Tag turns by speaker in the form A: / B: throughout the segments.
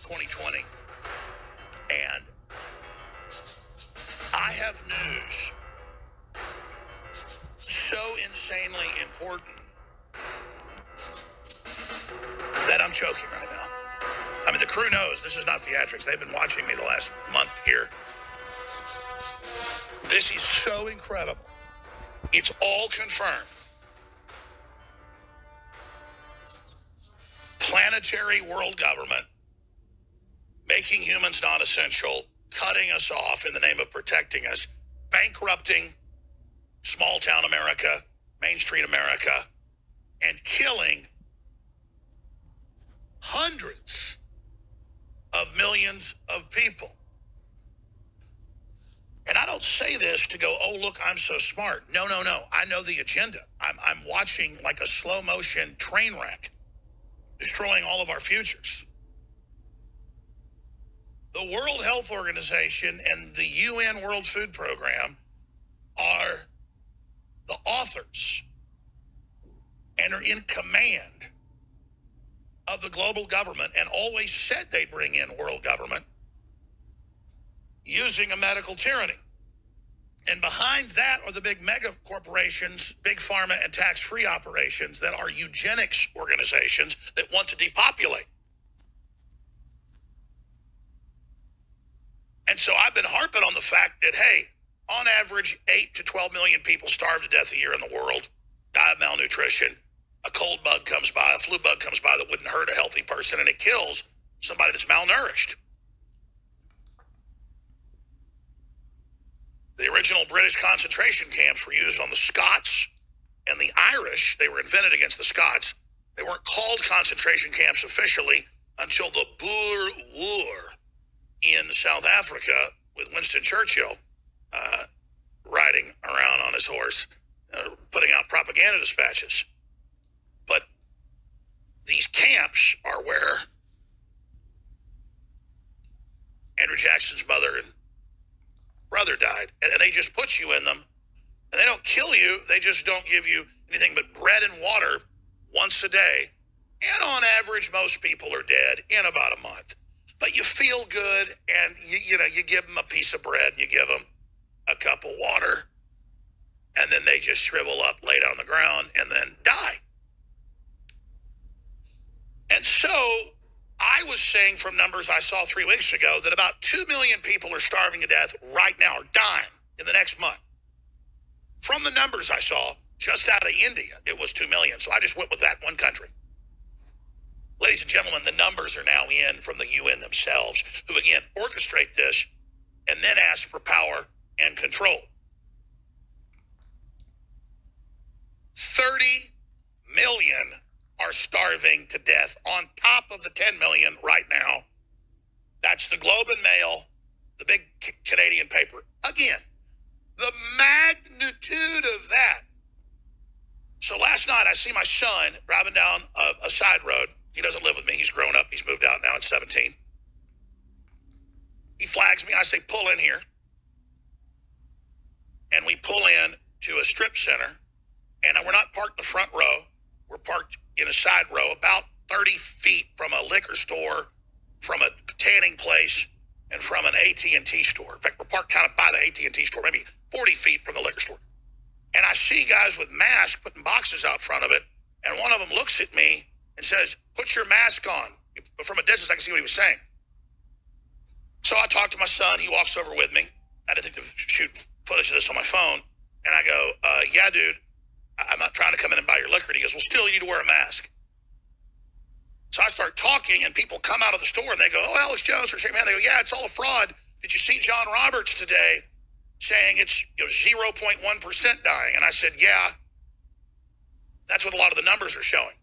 A: 2020. And I have news so insanely important that I'm choking right now. I mean, the crew knows this is not theatrics. They've been watching me the last month here. This is so incredible. It's all confirmed. Planetary world government, making humans non-essential, cutting us off in the name of protecting us, bankrupting small-town America, Main Street America, and killing hundreds of millions of people. And I don't say this to go, oh, look, I'm so smart. No. I know the agenda. I'm watching like a slow-motion train wreck, destroying all of our futures. The World Health Organization and the UN World Food Program are the authors and are in command of the global government, and always said they'd bring in world government using a medical tyranny. And behind that are the big mega corporations, big pharma and tax-free operations that are eugenics organizations that want to depopulate. And so I've been harping on the fact that, hey, on average, 8 to 12 million people starve to death a year in the world, die of malnutrition. A cold bug comes by, a flu bug comes by that wouldn't hurt a healthy person, and it kills somebody that's malnourished. The original British concentration camps were used on the Scots and the Irish. They were invented against the Scots. They weren't called concentration camps officially until the Boer War in South Africa with Winston Churchill riding around on his horse, putting out propaganda dispatches. But these camps are where Andrew Jackson's mother and brother died. And they just put you in them. And they don't kill you. They just don't give you anything but bread and water once a day. And on average, most people are dead in about a month. But you feel good, and you give them a piece of bread, and you give them a cup of water, and then they just shrivel up, lay down on the ground, and then die. And so I was saying from numbers I saw 3 weeks ago that about 2 million people are starving to death right now, or dying in the next month. From the numbers I saw just out of India, it was 2 million. So I just went with that one country. Ladies and gentlemen, the numbers are now in from the UN themselves, who again orchestrate this and then ask for power and control. 30 million are starving to death on top of the 10 million right now. That's the Globe and Mail, the big Canadian paper. Again, the magnitude of that. So last night I see my son driving down a side road. He doesn't live with me. He's grown up. He's moved out now at 17. He flags me. I say, pull in here. And we pull in to a strip center. And we're not parked in the front row. We're parked in a side row about 30 feet from a liquor store, from a tanning place, and from an AT&T store. In fact, we're parked kind of by the AT&T store, maybe 40 feet from the liquor store. And I see guys with masks putting boxes out front of it. And one of them looks at me and says, put your mask on. But from a distance, I can see what he was saying. So I talk to my son. He walks over with me. I didn't think to shoot footage of this on my phone. And I go, yeah, dude, I'm not trying to come in and buy your liquor. And he goes, well, still, you need to wear a mask. So I start talking, and people come out of the store, and they go, oh, Alex Jones, or shake my hand. They go, yeah, it's all a fraud. Did you see John Roberts today saying it's 0.1% dying? And I said, yeah, that's what a lot of the numbers are showing.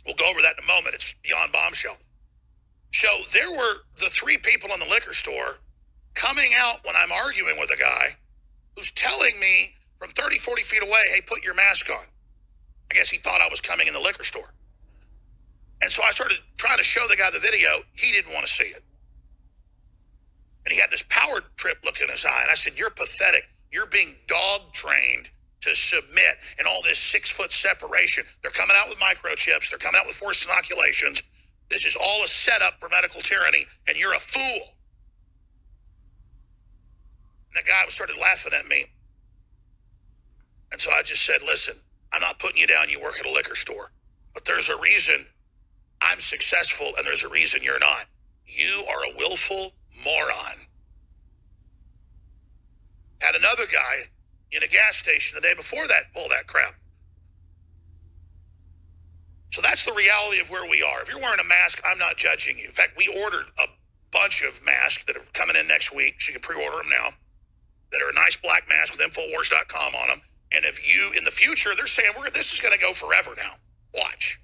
A: We'll go over that in a moment. It's beyond bombshell. So there were the 3 people in the liquor store coming out when I'm arguing with a guy who's telling me from 30, 40 feet away, hey, put your mask on. I guess he thought I was coming in the liquor store. And so I started trying to show the guy the video. He didn't want to see it. And he had this power trip look in his eye. And I said, you're pathetic. You're being dog trained to submit and all this 6-foot separation. They're coming out with microchips. They're coming out with forced inoculations. This is all a setup for medical tyranny, and you're a fool. And the guy started laughing at me. And so I just said, listen, I'm not putting you down. You work at a liquor store. But there's a reason I'm successful, and there's a reason you're not. You are a willful moron. Had another guy in a gas station the day before that pull that crap. So that's the reality of where we are. If you're wearing a mask, I'm not judging you. In fact, we ordered a bunch of masks that are coming in next week, so you can pre-order them now, that are a nice black mask with Infowars.com on them. And if you, in the future, they're saying, this is going to go forever now. Watch.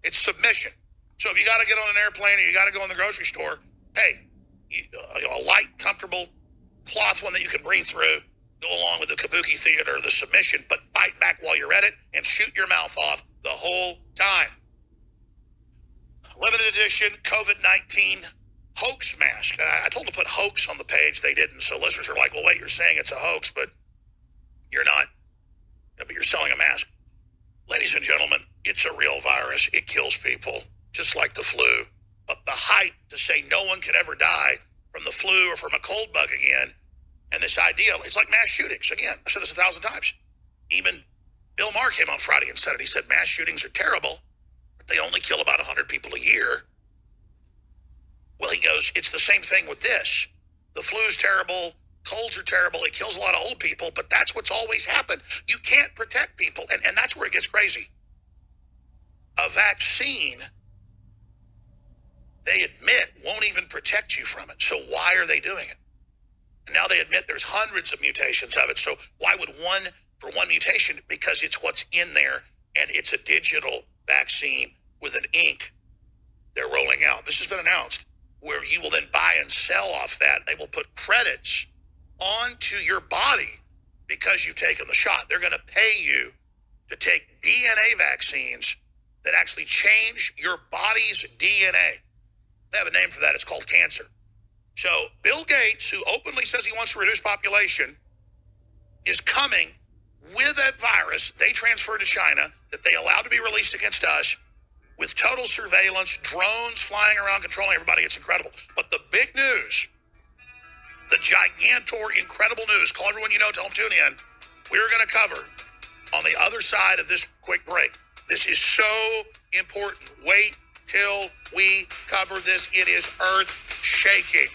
A: It's submission. So if you got to get on an airplane or you got to go in the grocery store, hey, a light, comfortable cloth one that you can breathe through, go along with the Kabuki theater, the submission, but fight back while you're at it and shoot your mouth off the whole time. Limited edition COVID-19 hoax mask. I told them to put hoax on the page. They didn't. So listeners are like, well, wait, you're saying it's a hoax, but you're not. But you're selling a mask. Ladies and gentlemen, it's a real virus. It kills people, just like the flu. But the hype to say no one could ever die from the flu or from a cold bug again, and this idea, it's like mass shootings. Again, I've said this 1,000 times. Even Bill Maher came on Friday and said it. He said mass shootings are terrible, but they only kill about 100 people a year. Well, he goes, it's the same thing with this. The flu's terrible. Colds are terrible. It kills a lot of old people, but that's what's always happened. You can't protect people, and that's where it gets crazy. A vaccine, they admit, won't even protect you from it. So why are they doing it? And now they admit there's hundreds of mutations of it. So why would one for one mutation? Because it's what's in there, and it's a digital vaccine with an ink they're rolling out. This has been announced, where you will then buy and sell off that. They will put credits onto your body because you've taken the shot. They're going to pay you to take DNA vaccines that actually change your body's DNA. They have a name for that. It's called cancer. So Bill Gates, who openly says he wants to reduce population, is coming with that virus they transferred to China that they allowed to be released against us, with total surveillance, drones flying around controlling everybody. It's incredible. But the big news, the gigantor, incredible news, call everyone you know, tell them tune in, we're going to cover on the other side of this quick break. This is so important. Wait till we cover this. It is earth-shaking.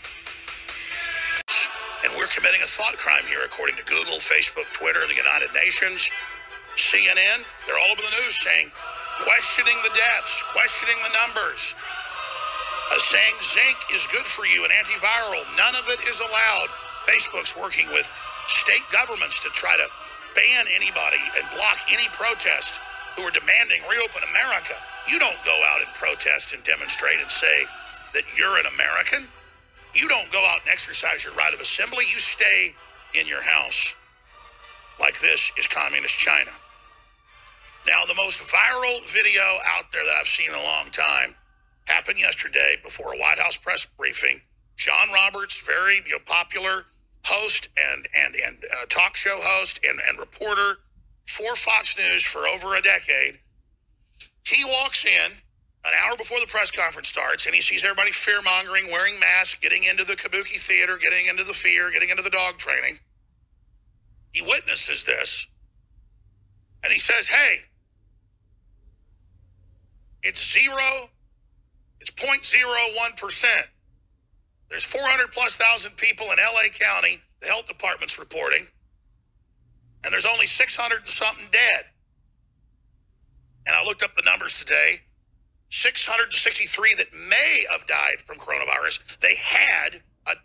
A: And we're committing a thought crime here, according to Google, Facebook, Twitter, the United Nations, CNN. They're all over the news saying, questioning the deaths, questioning the numbers, saying zinc is good for you and antiviral. None of it is allowed. Facebook's working with state governments to try to ban anybody and block any protest who are demanding reopen America. You don't go out and protest and demonstrate and say that you're an American. You don't go out and exercise your right of assembly. You stay in your house. Like this is communist China. Now, the most viral video out there that I've seen in a long time happened yesterday before a White House press briefing. John Roberts, very popular host and talk show host and reporter for Fox News for over a decade. He walks in an hour before the press conference starts, and he sees everybody fear-mongering, wearing masks, getting into the Kabuki theater, getting into the fear, getting into the dog training. He witnesses this, and he says, hey, it's 0.01%. There's 400,000+ people in LA County, the health department's reporting, and there's only 600 and something dead. And I looked up the numbers today. 663 that may have died from coronavirus. They had a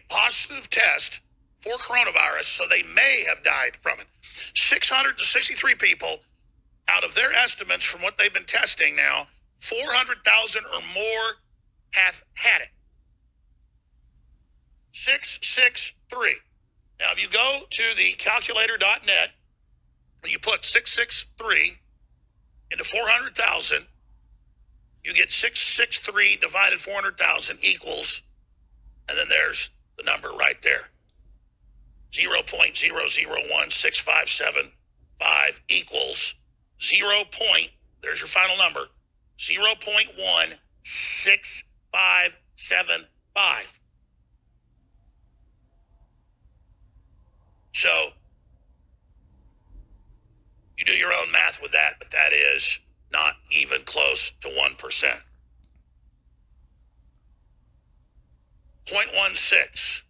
A: positive test for coronavirus, so they may have died from it. 663 people out of their estimates from what they've been testing now, 400,000 or more have had it. 663. Now, if you go to the calculator.net and you put 663 into 400,000, you get 663 divided 400,000 equals, and then there's the number right there. 0.001657 equals 0. There's your final number, 0.16575. So you do your own math with that, but that is not even close to 1%. 0.16.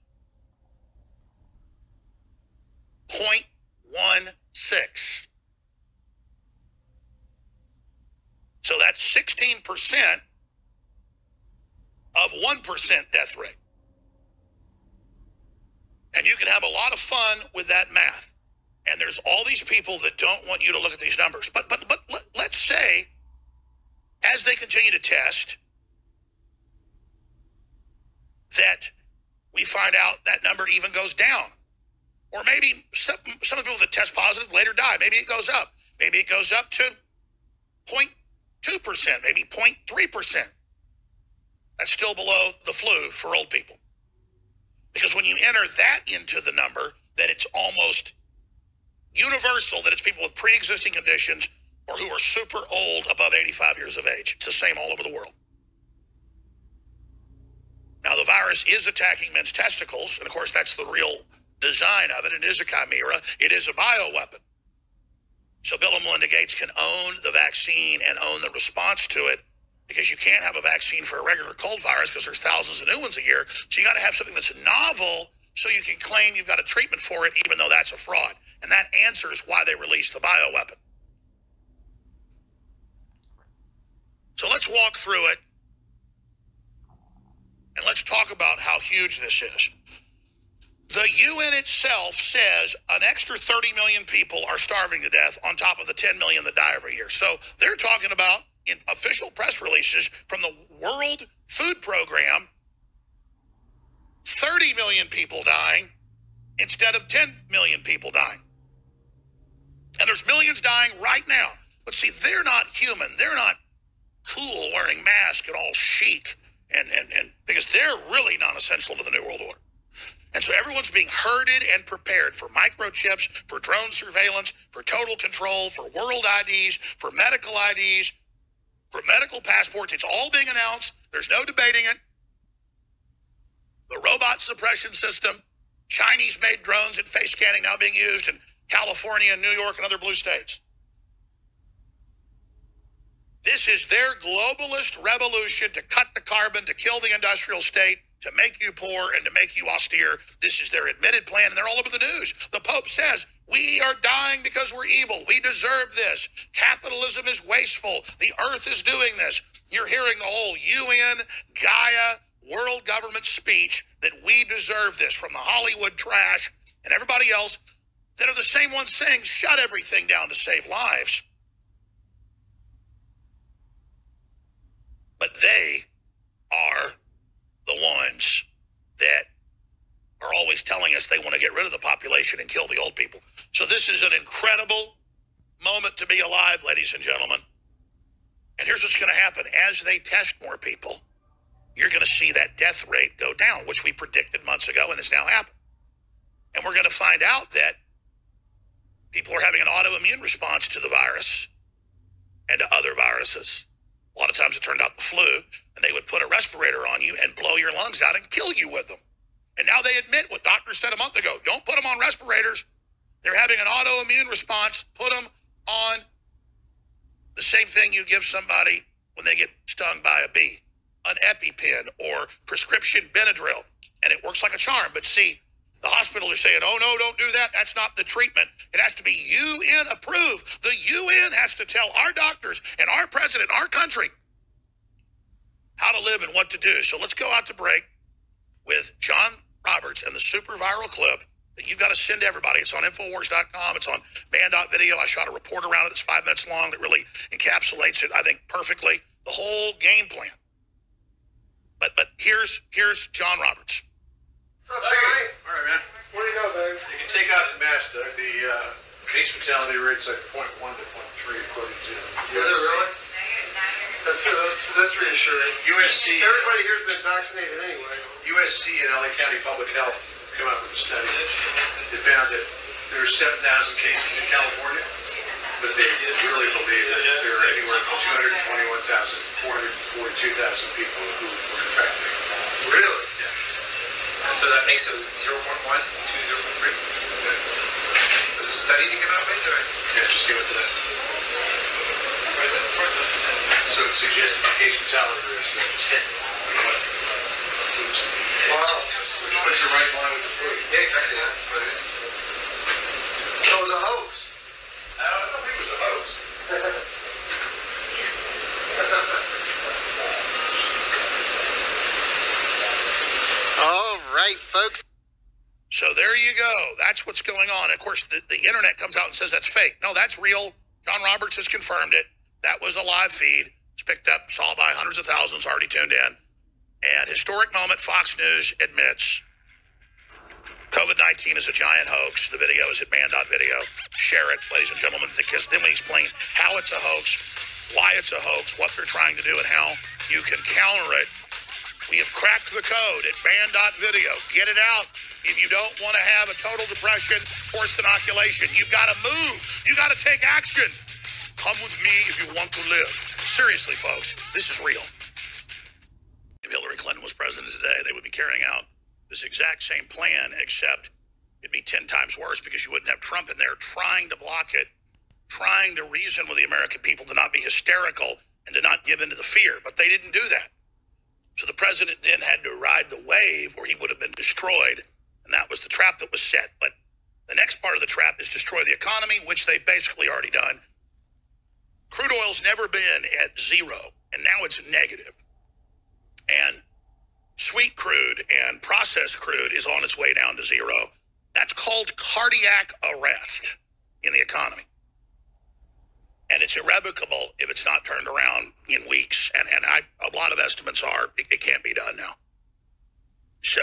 A: 0.16. So that's 16% of 1% death rate. And you can have a lot of fun with that math. And there's all these people that don't want you to look at these numbers. But let's say, as they continue to test, that we find out that number even goes down. Or maybe some of the people that test positive later die. Maybe it goes up. Maybe it goes up to 0.2%, maybe 0.3%. That's still below the flu for old people. Because when you enter that into the number, that it's almost universal that it's people with pre-existing conditions or who are super old above 85 years of age. It's the same all over the world. Now, the virus is attacking men's testicles, and of course, that's the real design of it. It is a chimera. It is a bioweapon. So Bill and Melinda Gates can own the vaccine and own the response to it, because you can't have a vaccine for a regular cold virus because there's thousands of new ones a year. So you got to have something that's novel so you can claim you've got a treatment for it, even though that's a fraud. And that answers why they released the bioweapon. So let's walk through it, and let's talk about how huge this is. The UN itself says an extra 30 million people are starving to death on top of the 10 million that die every year. So they're talking about, in official press releases from the World Food Program, 30 million people dying instead of 10 million people dying. And there's millions dying right now. But see, they're not human. They're not cool wearing masks and all chic, and because they're really non-essential to the New World Order. And so everyone's being herded and prepared for microchips, for drone surveillance, for total control, for world IDs, for medical IDs, for medical passports. It's all being announced. There's no debating it. The robot suppression system, Chinese-made drones and face scanning now being used in California and New York and other blue states. This is their globalist revolution to cut the carbon, to kill the industrial state, to make you poor and to make you austere. This is their admitted plan, and they're all over the news. The Pope says, we are dying because we're evil. We deserve this. Capitalism is wasteful. The earth is doing this. You're hearing the whole UN, Gaia, world government speech that we deserve this from the Hollywood trash and everybody else that are the same ones saying, shut everything down to save lives. But they are the ones that are always telling us they want to get rid of the population and kill the old people. So this is an incredible moment to be alive, ladies and gentlemen. And here's what's going to happen. As they test more people, you're going to see that death rate go down, which we predicted months ago, and it's now happened. And we're going to find out that people are having an autoimmune response to the virus and to other viruses. A lot of times it turned out the flu, and they would put a respirator on you and blow your lungs out and kill you with them. And now they admit what doctors said a month ago. Don't put them on respirators. They're having an autoimmune response. Put them on the same thing you give somebody when they get stung by a bee, an EpiPen or prescription Benadryl. And it works like a charm. But see, the hospitals are saying, oh, no, don't do that. That's not the treatment. It has to be UN approved. The UN has to tell our doctors and our president, our country, how to live and what to do. So let's go out to break with John Roberts and the super viral clip that you've got to send to everybody. It's on Infowars.com. It's on Band.video. I shot a report around it that's 5 minutes long that really encapsulates it, I think, perfectly, the whole game plan. But here's John Roberts.
B: What's up, Barry?
C: All right, man.
B: Where do you go, baby?
C: You can take out the mask, Doug. The case fatality rate's like 0.1 to 0.3 according to USC.
B: Is it really? That's reassuring.
C: USC.
B: Everybody here's been vaccinated anyway.
C: USC and LA County Public Health came out with a study. They found that there are 7,000 cases in California, But they really believe that there are anywhere from 221,000 to 442,000 people who were infected.
B: Really?
C: Yeah.
B: And so that makes it 0.1 to 0.3? There's a study to give out, right?
C: Yeah, just give it to that. So it suggests the case fatality risk of 10. It seems to be.
B: Wow.
C: Which puts you right in line with the flu.
B: Yeah, exactly. Yeah, that's what it is.
C: So it was a hoax. I don't think it was a hoax.
D: All right, folks.
A: So there you go. That's what's going on. Of course, the internet comes out and says that's fake. No, that's real. John Roberts has confirmed it. That was a live feed. It's picked up, saw by hundreds of thousands already tuned in. And historic moment, Fox News admits COVID-19 is a giant hoax. The video is at band.video. Share it, ladies and gentlemen, because then we explain how it's a hoax, why it's a hoax, what they're trying to do, and how you can counter it. We have cracked the code at band.video. Get it out. If you don't want to have a total depression, forced inoculation, you've got to move. You got to take action. Come with me if you want to live. Seriously, folks, this is real. If Hillary Clinton was president today, they would be carrying out this exact same plan, except it'd be 10 times worse because you wouldn't have Trump in there trying to block it, trying to reason with the American people to not be hysterical and to not give in to the fear. But they didn't do that. So the president then had to ride the wave or he would have been destroyed. And that was the trap that was set. But the next part of the trap is destroy the economy, which they've basically already done. Crude oil's never been at zero, and now it's negative. And sweet crude and processed crude is on its way down to zero. That's called cardiac arrest in the economy. And it's irrevocable if it's not turned around in weeks. And a lot of estimates are it can't be done now. So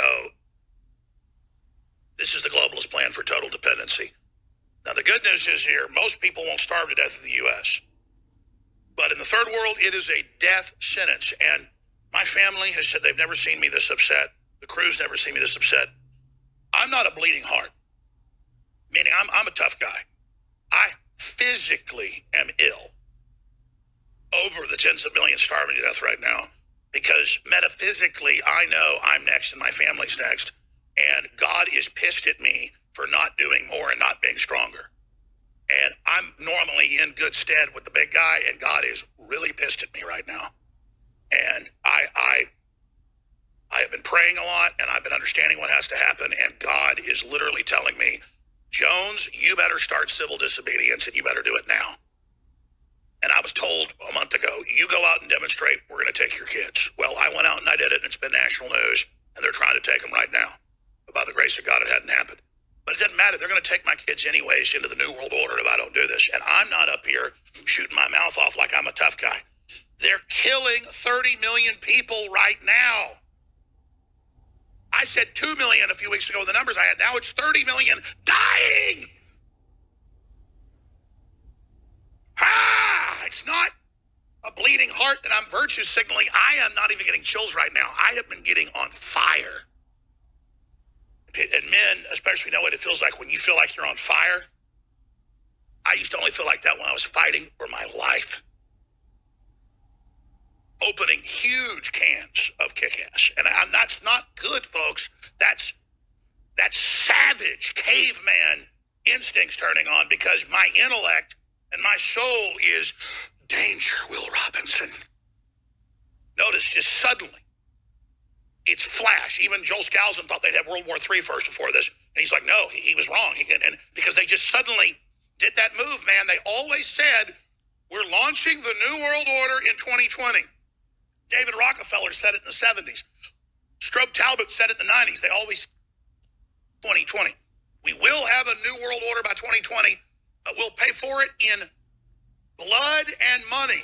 A: this is the globalist plan for total dependency. Now, the good news is here, most people won't starve to death in the U.S. But in the third world, it is a death sentence. And my family has said they've never seen me this upset. The crew's never seen me this upset. I'm not a bleeding heart. Meaning I'm a tough guy. I physically am ill over the tens of millions starving to death right now because metaphysically I know I'm next and my family's next. And God is pissed at me for not doing more and not being stronger. And I'm normally in good stead with the big guy, and God is really pissed at me right now. And I have been praying a lot, and I've been understanding what has to happen, and God is literally telling me, Jones, you better start civil disobedience, and you better do it now. And I was told a month ago, you go out and demonstrate, we're going to take your kids. Well, I went out and I did it, and it's been national news, and they're trying to take them right now. But by the grace of God, it hadn't happened. But it doesn't matter. They're going to take my kids anyways into the New World Order if I don't do this. And I'm not up here shooting my mouth off like I'm a tough guy. They're killing 30 million people right now. I said 2 million a few weeks ago, the numbers I had. Now it's 30 million dying. It's not a bleeding heart that I'm virtue signaling. I am not even getting chills right now. I have been getting on fire. And men especially know what it feels like when you feel like you're on fire. I used to only feel like that when I was fighting for my life. Opening huge cans of kick-ass. And that's not good, folks. That's savage caveman instincts turning on because my intellect and my soul is danger, Will Robinson. Notice just suddenly. It's flash. Even Joel Skousen thought they'd have World War III first before this. And he's like, no, he was wrong. And because they just suddenly did that move, man. They always said, we're launching the New World Order in 2020. David Rockefeller said it in the 70s. Strobe Talbot said it in the 90s. They always 2020. We will have a New World Order by 2020, but we'll pay for it in blood and money.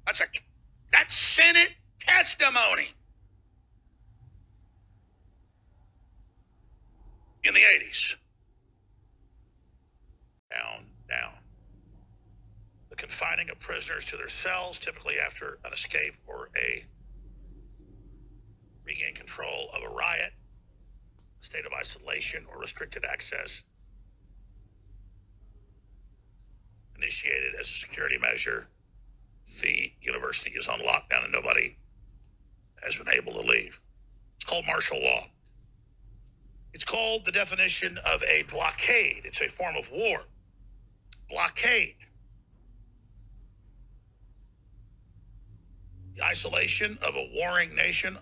A: That's Senate testimony. In the 80s. Down. The confining of prisoners to their cells, typically after an escape or a regain control of a riot, a state of isolation or restricted access initiated as a security measure. The university is on lockdown and nobody has been able to leave. It's called martial law. It's called the definition of a blockade. It's a form of war. Blockade. The isolation of a warring nation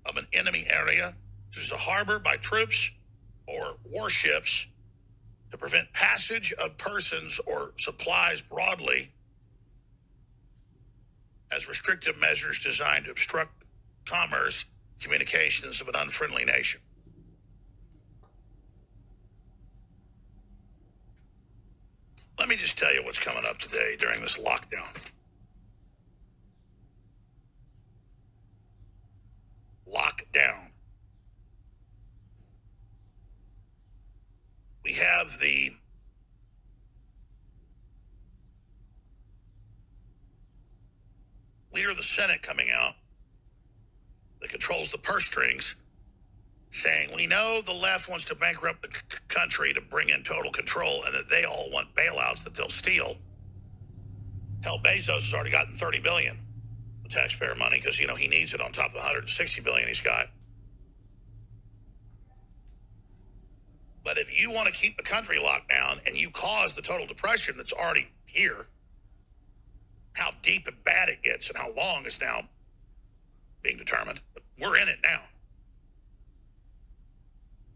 A: of an enemy area. There's a harbor by troops or warships to prevent passage of persons or supplies broadly as restrictive measures designed to obstruct commerce, communications of an unfriendly nation. Let me just tell you what's coming up today during this lockdown. Lockdown. We have the leader of the Senate coming out that controls the purse strings, saying, we know the left wants to bankrupt the country to bring in total control and that they all want bailouts that they'll steal. Hell, Bezos has already gotten $30 billion of taxpayer money because, he needs it on top of the $160 billion he's got. But if you want to keep the country locked down and you cause the total depression that's already here, how deep and bad it gets and how long is now being determined. But we're in it now.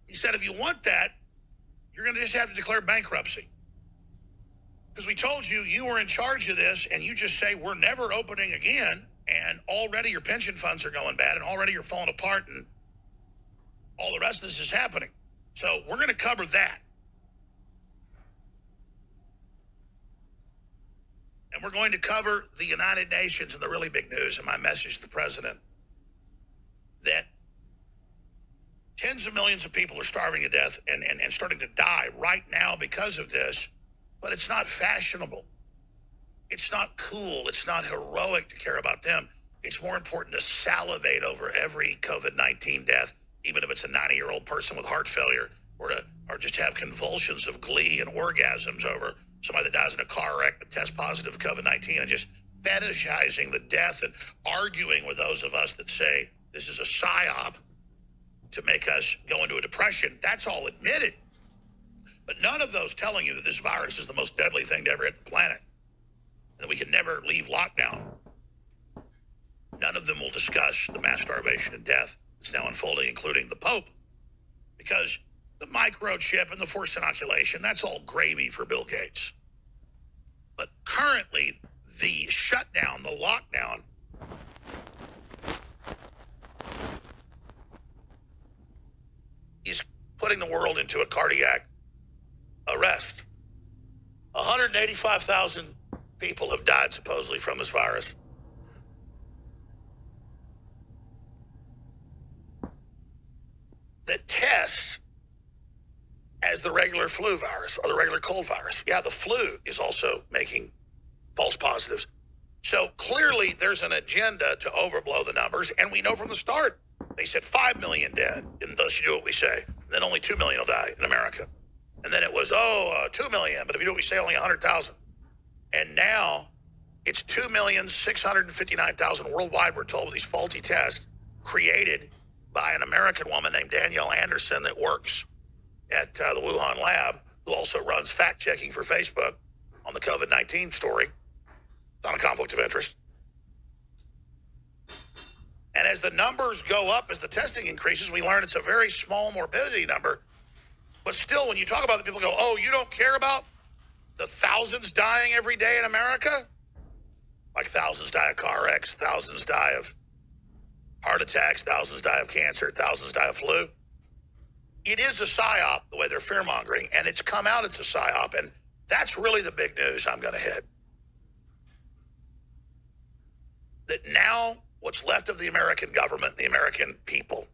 A: He said, if you want that, you're going to just have to declare bankruptcy. Because we told you you were in charge of this, and you just say, we're never opening again, and already your pension funds are going bad, and already you're falling apart, and all the rest of this is happening. So we're going to cover that. And we're going to cover the United Nations and the really big news, and my message to the president, that tens of millions of people are starving to death and starting to die right now because of this, but it's not fashionable. It's not cool. It's not heroic to care about them. It's more important to salivate over every COVID-19 death, even if it's a 90-year-old person with heart failure, or just have convulsions of glee and orgasms over somebody that dies in a car wreck but tests positive for COVID-19, and just fetishizing the death and arguing with those of us that say this is a psyop to make us go into a depression. That's all admitted. But none of those telling you that this virus is the most deadly thing to ever hit the planet, that we can never leave lockdown. None of them will discuss the mass starvation and death that's now unfolding, including the Pope, because the microchip and the forced inoculation, that's all gravy for Bill Gates. But currently, the shutdown, the lockdown, is putting the world into a cardiac arrest. 185,000 people have died supposedly from this virus. That tests as the regular flu virus or the regular cold virus. Yeah, the flu is also making false positives. So clearly there's an agenda to overblow the numbers, and we know from the start they said 5 million dead unless you do what we say. Then only 2 million will die in America. And then it was, 2 million, but if you do what we say, only 100,000. And now it's 2,659,000 worldwide, we're told, with these faulty tests created by an American woman named Danielle Anderson that works at the Wuhan lab, who also runs fact-checking for Facebook on the COVID-19 story. It's not a conflict of interest. And as the numbers go up, as the testing increases, we learn it's a very small morbidity number. But still, when you talk about it, people go, oh, you don't care about the thousands dying every day in America? Like thousands die of car wrecks, thousands die of heart attacks, thousands die of cancer, thousands die of flu. It is a psyop, the way they're fear-mongering, and it's come out it's a psyop, and that's really the big news I'm going to hit. That now what's left of the American government, the American people,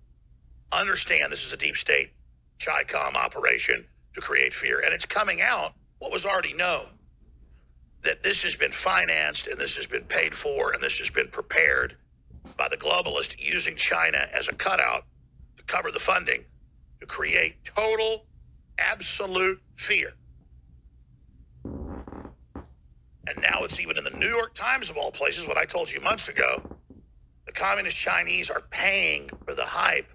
A: understand this is a deep state Chi-Com operation to create fear, and it's coming out what was already known, that this has been financed and this has been paid for and this has been prepared by the globalist using China as a cutout to cover the funding to create total, absolute fear. And now it's even in the New York Times, of all places, what I told you months ago. The communist Chinese are paying for the hype,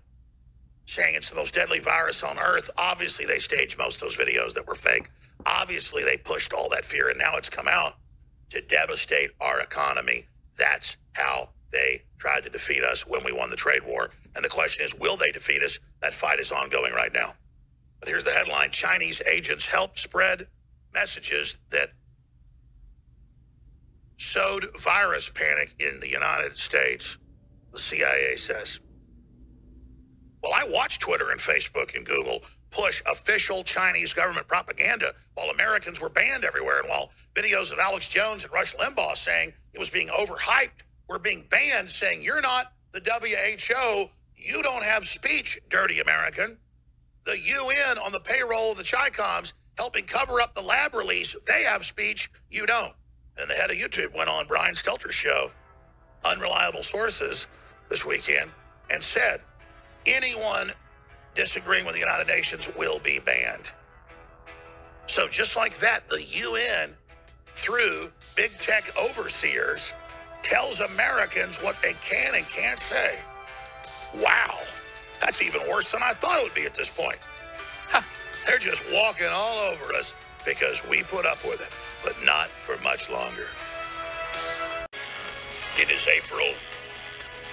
A: saying it's the most deadly virus on earth. Obviously, they staged most of those videos that were fake. Obviously, they pushed all that fear, and now it's come out to devastate our economy. That's how they tried to defeat us when we won the trade war. And the question is, will they defeat us? That fight is ongoing right now. But here's the headline. Chinese agents helped spread messages that sowed virus panic in the United States, the CIA says. Well, I watch Twitter and Facebook and Google push official Chinese government propaganda while Americans were banned everywhere. And while videos of Alex Jones and Rush Limbaugh saying it was being overhyped were being banned, saying, you're not the WHO, you don't have speech, dirty American. The UN on the payroll of the Chi-Coms helping cover up the lab release, they have speech, you don't. And the head of YouTube went on Brian Stelter's show, Unreliable Sources, this weekend, and said, anyone disagreeing with the United Nations will be banned. So just like that, the UN, through big tech overseers, tells Americans what they can and can't say. Wow, that's even worse than I thought it would be at this point. They're just walking all over us because we put up with it, but not for much longer. It is April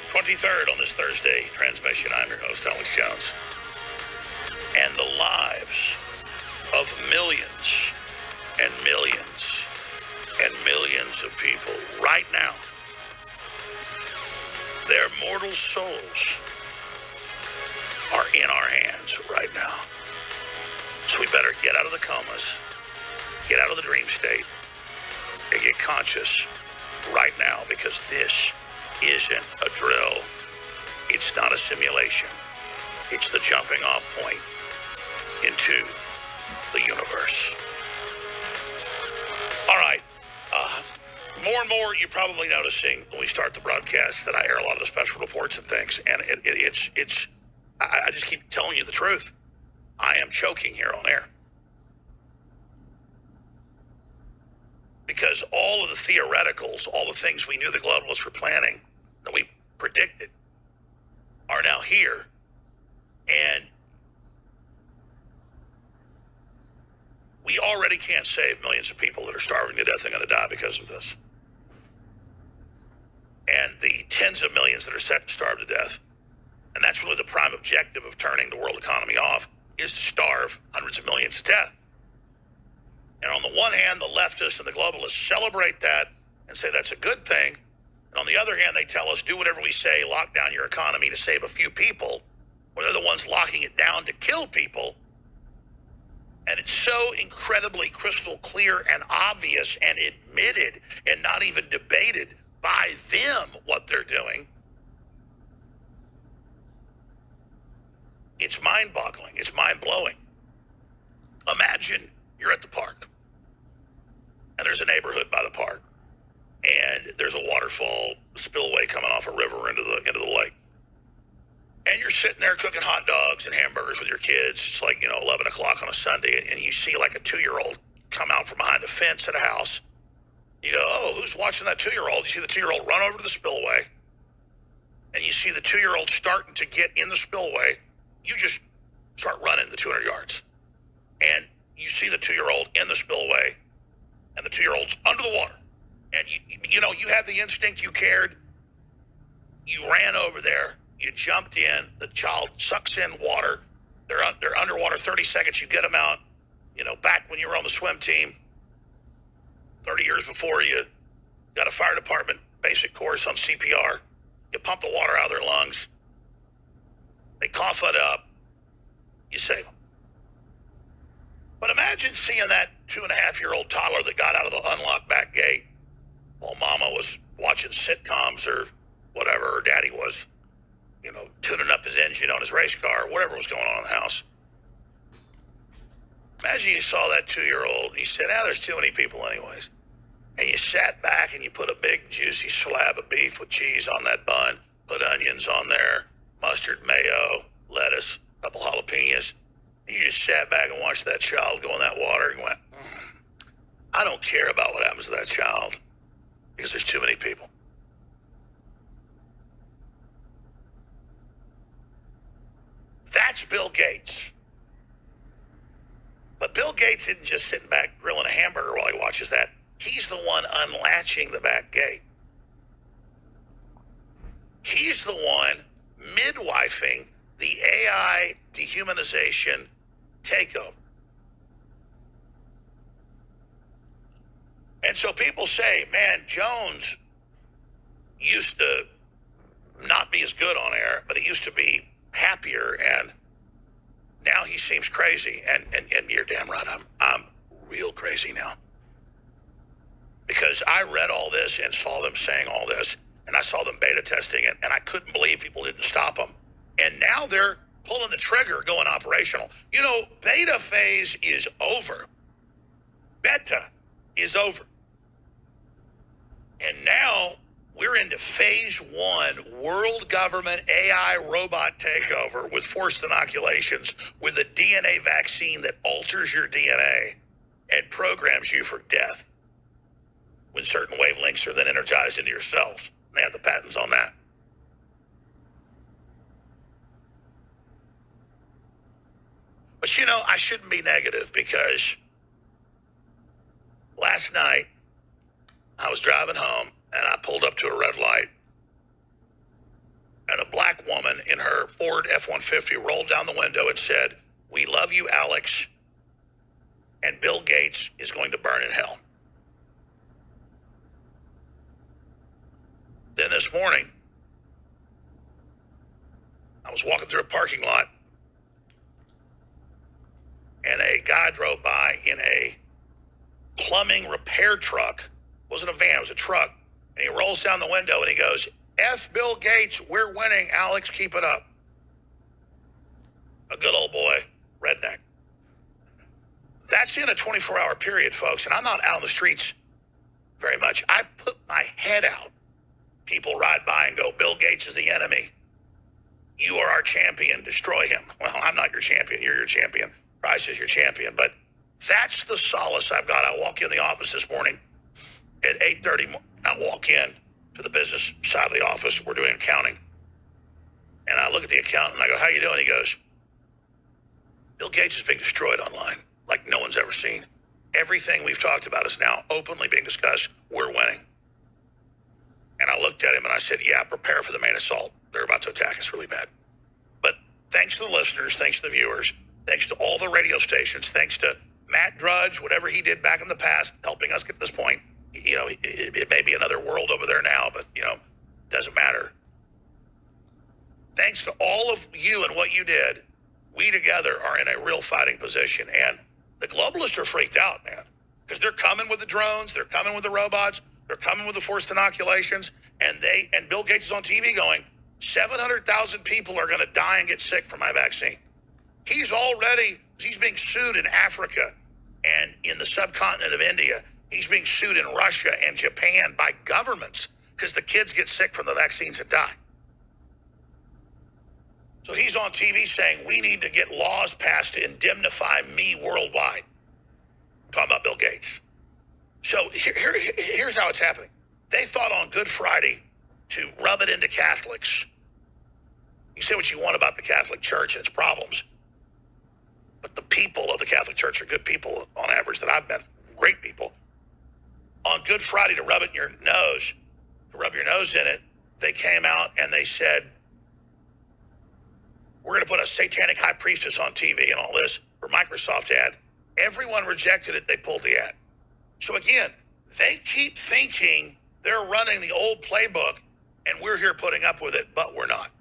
A: 23rd on this Thursday transmission. I'm your host, Alex Jones. And the lives of millions and millions and millions of people right now, their mortal souls are in our hands right now. So we better get out of the comas, get out of the dream state, and get conscious right now, because this isn't a drill. It's not a simulation. It's the jumping off point into the universe. All right. More and more, you're probably noticing when we start the broadcast that I air a lot of the special reports and things, and I just keep telling you the truth. I am choking here on air. Because all of the theoreticals, all the things we knew the globalists were planning, that we predicted, are now here. And we already can't save millions of people that are starving to death and going to die because of this. And the tens of millions that are set to starve to death. And that's really the prime objective of turning the world economy off, is to starve hundreds of millions to death. And on the one hand, the leftists and the globalists celebrate that and say that's a good thing. And on the other hand, they tell us, do whatever we say, lock down your economy to save a few people, when they're the ones locking it down to kill people. And it's so incredibly crystal clear and obvious and admitted and not even debated by them what they're doing. It's mind-boggling. It's mind-blowing. Imagine you're at the park, and there's a neighborhood by the park, and there's a waterfall spillway coming off a river into the lake. And you're sitting there cooking hot dogs and hamburgers with your kids. It's like, 11 o'clock on a Sunday, and you see like a 2-year-old come out from behind a fence at a house. You go, oh, who's watching that 2-year-old? You see the 2-year-old run over to the spillway, and you see the 2-year-old starting to get in the spillway. You just start running the 200 yards. And you see the 2-year-old in the spillway, and the 2-year-old's under the water. And you had the instinct, you cared. You ran over there. You jumped in. The child sucks in water. They're underwater 30 seconds. You get them out. Back when you were on the swim team, 30 years before, you got a fire department basic course on CPR. You pump the water out of their lungs. They cough it up. You save them. But imagine seeing that 2.5-year-old toddler that got out of the unlocked back gate while mama was watching sitcoms or whatever, or daddy was, tuning up his engine on his race car, or whatever was going on in the house. Imagine you saw that 2-year-old and you said, there's too many people anyways. And you sat back and you put a big juicy slab of beef with cheese on that bun, put onions on there, mustard, mayo, lettuce, a couple jalapenos. You just sat back and watched that child go in that water and went, I don't care about what happens to that child because there's too many people. That's Bill Gates. But Bill Gates isn't just sitting back grilling a hamburger while he watches that. He's the one unlatching the back gate. He's the one midwifing the AI dehumanization takeover. And so people say, man, Jones used to not be as good on air, but he used to be happier, and now he seems crazy. And you're damn right, I'm real crazy now. Because I read all this and saw them saying all this, and I saw them beta testing it, and I couldn't believe people didn't stop them. And now they're pulling the trigger, going operational. You know, beta phase is over. Beta is over. And now we're into phase 1, world government AI robot takeover with forced inoculations with a DNA vaccine that alters your DNA and programs you for death when certain wavelengths are then energized into your cells. They have the patents on that. But you know, I shouldn't be negative because last night I was driving home and I pulled up to a red light, and a black woman in her Ford F-150 rolled down the window and said, "We love you, Alex, and Bill Gates is going to burn in hell." Then this morning, I was walking through a parking lot, and a guy drove by in a plumbing repair truck. It wasn't a van, it was a truck. And he rolls down the window and he goes, "F Bill Gates, we're winning, Alex, keep it up." A good old boy, redneck. That's in a 24-hour period, folks, and I'm not out on the streets very much. I put my head out. People ride by and go, "Bill Gates is the enemy. You are our champion, destroy him." Well, I'm not your champion, you're your champion. Price is your champion, but that's the solace I've got. I walk in the office this morning at 8:30. I walk in to the business side of the office. We're doing accounting. And I look at the accountant and I go, "How you doing?" He goes, "Bill Gates is being destroyed online like no one's ever seen. Everything we've talked about is now openly being discussed. We're winning." And I looked at him and I said, "Yeah, prepare for the main assault. They're about to attack us really bad." But thanks to the listeners, thanks to the viewers, thanks to all the radio stations, thanks to Matt Drudge, whatever he did back in the past, helping us get to this point. You know, it may be another world over there now, but, you know, doesn't matter. Thanks to all of you and what you did, we together are in a real fighting position. And the globalists are freaked out, man, because they're coming with the drones, they're coming with the robots, they're coming with the forced inoculations, and Bill Gates is on TV going, 700,000 people are going to die and get sick from my vaccine. He's being sued in Africa and in the subcontinent of India. He's being sued in Russia and Japan by governments because the kids get sick from the vaccines and die. So he's on TV saying, we need to get laws passed to indemnify me worldwide. I'm talking about Bill Gates. So here's how it's happening. They thought on Good Friday to rub it into Catholics. You say what you want about the Catholic Church and its problems, but the people of the Catholic Church are good people on average that I've met, great people. On Good Friday to rub it in your nose, to rub your nose in it, they came out and they said, we're going to put a satanic high priestess on TV and all this for Microsoft ad. Everyone rejected it. They pulled the ad. So again, they keep thinking they're running the old playbook and we're here putting up with it, but we're not.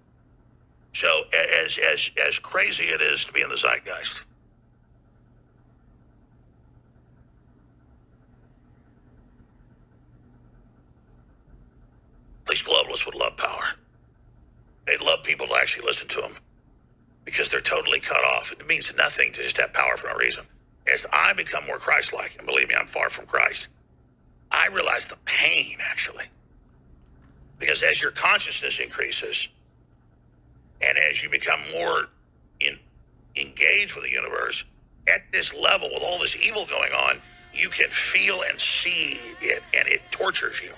A: So as crazy it is to be in the zeitgeist. These globalists would love power. They'd love people to actually listen to them because they're totally cut off. It means nothing to just have power for no reason. As I become more Christ-like, and believe me, I'm far from Christ, I realize the pain, actually. Because as your consciousness increases, and as you become more engaged with the universe, at this level, with all this evil going on, you can feel and see it, and it tortures you.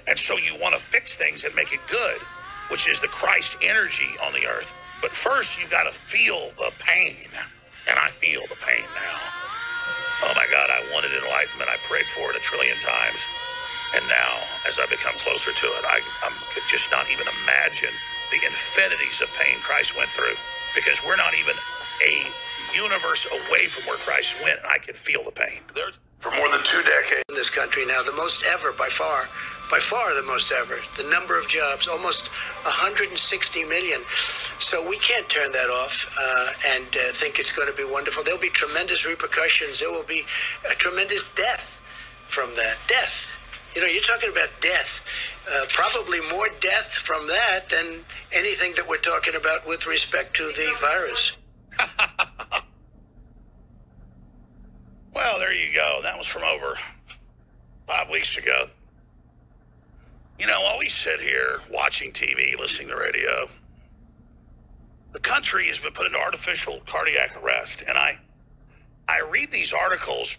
A: And so you want to fix things and make it good, which is the Christ energy on the earth. But first, you've got to feel the pain, and I feel the pain now. Oh my God, I wanted enlightenment. I prayed for it 1 trillion times. And now, as I become closer to it, I could just not even imagine the infinities of pain Christ went through, because we're not even a universe away from where Christ went, and I can feel the pain. For more than 2 decades.
E: In this country now, the most ever, by far the most ever. The number of jobs, almost 160 million. So we can't turn that off and think it's going to be wonderful. There'll be tremendous repercussions. There will be a tremendous death from that. Death. You know, you're talking about death. Probably more death from that than anything that we're talking about with respect to the virus.
A: Well, there you go. That was from over 5 weeks ago. You know, while we sit here watching TV, listening to radio, the country has been put into artificial cardiac arrest. And I read these articles,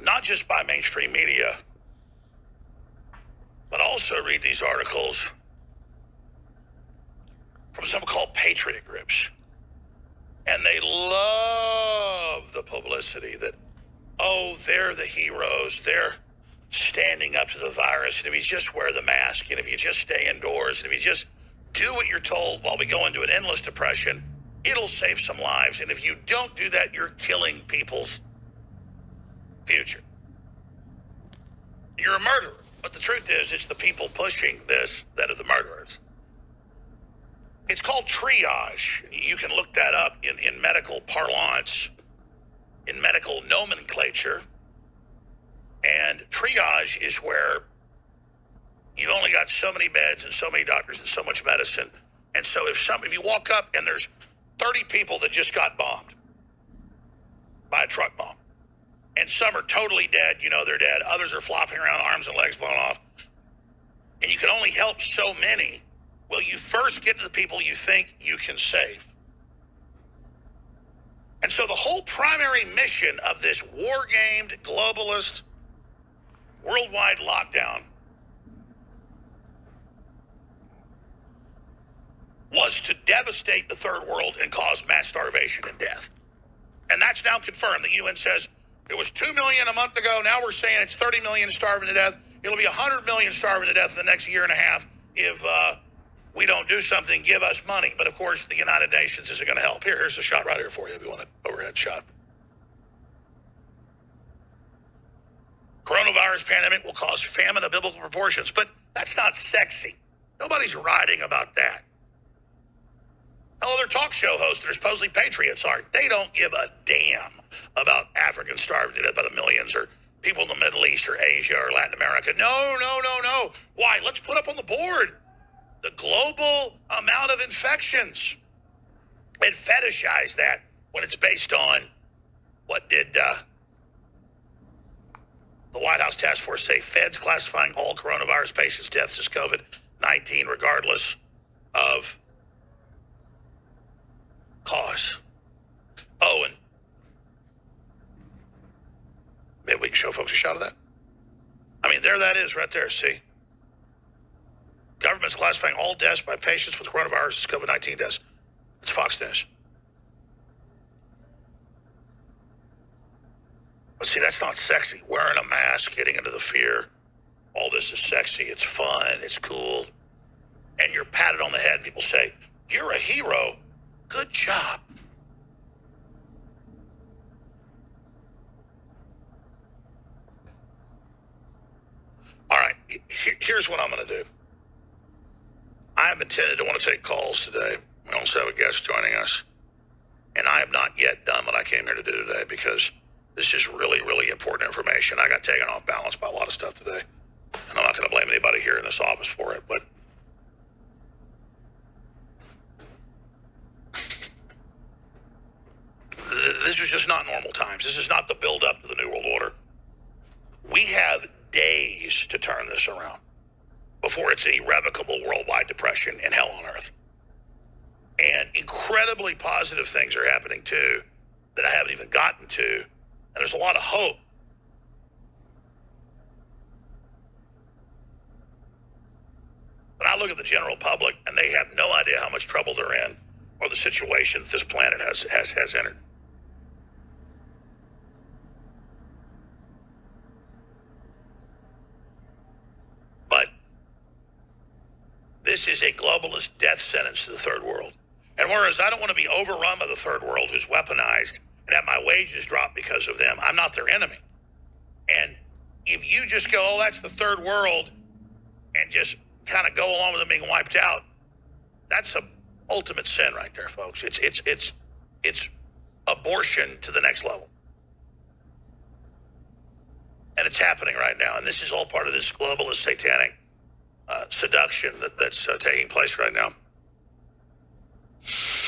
A: not just by mainstream media, but also read these articles from some called patriot groups. And they love the publicity that, oh, they're the heroes. They're standing up to the virus. And if you just wear the mask, and if you just stay indoors, and if you just do what you're told while we go into an endless depression, it'll save some lives. And if you don't do that, you're killing people's future. You're a murderer. But the truth is, it's the people pushing this that are the murderers. It's called triage. You can look that up in medical parlance, in medical nomenclature. And triage is where you've only got so many beds and so many doctors and so much medicine. And so if you walk up and there's 30 people that just got bombed by a truck bomb, and some are totally dead, you know they're dead. Others are flopping around, arms and legs blown off. And you can only help so many. Well, you first get to the people you think you can save. And so the whole primary mission of this war-gamed, globalist, worldwide lockdown was to devastate the third world and cause mass starvation and death. And that's now confirmed. The UN says it was 2 million a month ago. Now we're saying it's 30 million starving to death. It'll be 100 million starving to death in the next year and a half if we don't do something, give us money. But, of course, the United Nations isn't going to help. Here's a shot right here for you if you want an overhead shot. Coronavirus pandemic will cause famine of biblical proportions. But that's not sexy. Nobody's writing about that. Other talk show hosts that are supposedly patriots aren't. They don't give a damn about Africans starving to death by the millions or people in the Middle East or Asia or Latin America. No. Why? Let's put up on the board the global amount of infections and fetishize that when it's based on what did the White House Task Force say? Feds classifying all coronavirus patients' deaths as COVID-19 regardless of cause. Oh, and maybe we can show folks a shot of that. I mean, there that is right there, see? Government's classifying all deaths by patients with coronavirus as COVID-19 deaths. It's Fox News. But see, that's not sexy. Wearing a mask, getting into the fear, all this is sexy. It's fun. It's cool. And you're patted on the head and people say, you're a hero. Good job. All right, here's what I'm going to do. I have intended to want to take calls today. We also have a guest joining us. And I have not yet done what I came here to do today because this is really, really important information. I got taken off balance by a lot of stuff today. And I'm not going to blame anybody here in this office for it, but this is just not normal times. This is not the build-up to the New World Order. We have days to turn this around before it's an irrevocable worldwide depression and hell on earth. And incredibly positive things are happening, too, that I haven't even gotten to. And there's a lot of hope. I look at the general public, and they have no idea how much trouble they're in or the situation that this planet has entered. But this is a globalist death sentence to the third world. And whereas I don't want to be overrun by the third world who's weaponized and have my wages drop because of them, I'm not their enemy. And if you just go, oh, that's the third world, and just kind of go along with them being wiped out, that's a ultimate sin right there, folks. It's abortion to the next level. And it's happening right now. And this is all part of this globalist satanic seduction that's taking place right now.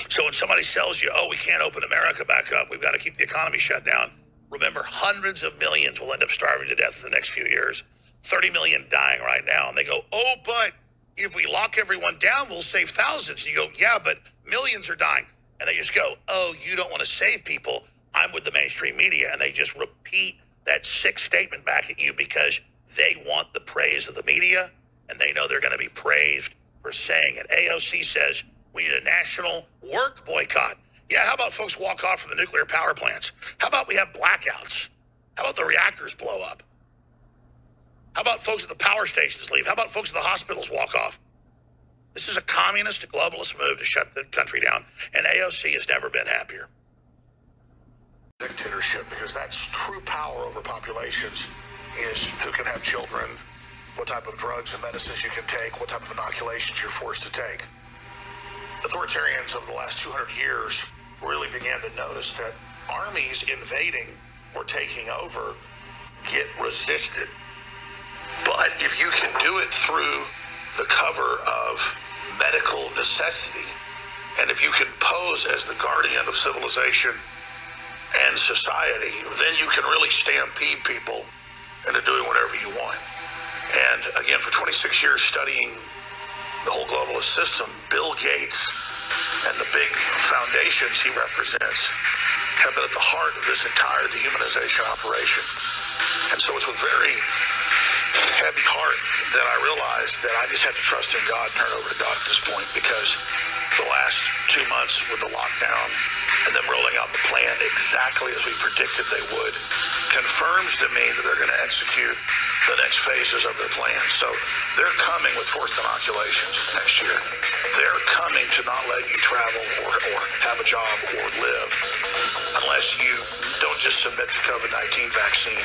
A: So when somebody tells you, oh, we can't open America back up, we've got to keep the economy shut down, remember, hundreds of millions will end up starving to death in the next few years. 30 million dying right now. And they go, oh, but if we lock everyone down, we'll save thousands. And you go, yeah, but millions are dying. And they just go, oh, you don't want to save people. I'm with the mainstream media. And they just repeat that sick statement back at you because they want the praise of the media. And they know they're going to be praised for saying it. AOC says we need a national work boycott. Yeah, how about folks walk off from the nuclear power plants? How about we have blackouts? How about the reactors blow up? How about folks at the power stations leave? How about folks at the hospitals walk off? This is a communist, globalist move to shut the country down, and AOC has never been happier.
C: Dictatorship, because that's true power over populations, is who can have children, what type of drugs and medicines you can take, what type of inoculations you're forced to take. Authoritarians of the last 200 years really began to notice that armies invading or taking over get resisted. But if you can do it through the cover of medical necessity, and if you can pose as the guardian of civilization and society, then you can really stampede people into doing whatever you want. And again, for 26 years studying the whole globalist system, Bill Gates and the big foundations he represents have been at the heart of this entire dehumanization operation. And so it's with very heavy heart that I realized that I just had to trust in God and turn over to God at this point, because the last 2 months with the lockdown and them rolling out the plan exactly as we predicted they would confirms to me that they're going to execute the next phases of their plan. So they're coming with forced inoculations next year. They're coming to not let you travel or have a job or live unless you don't just submit to COVID-19 vaccine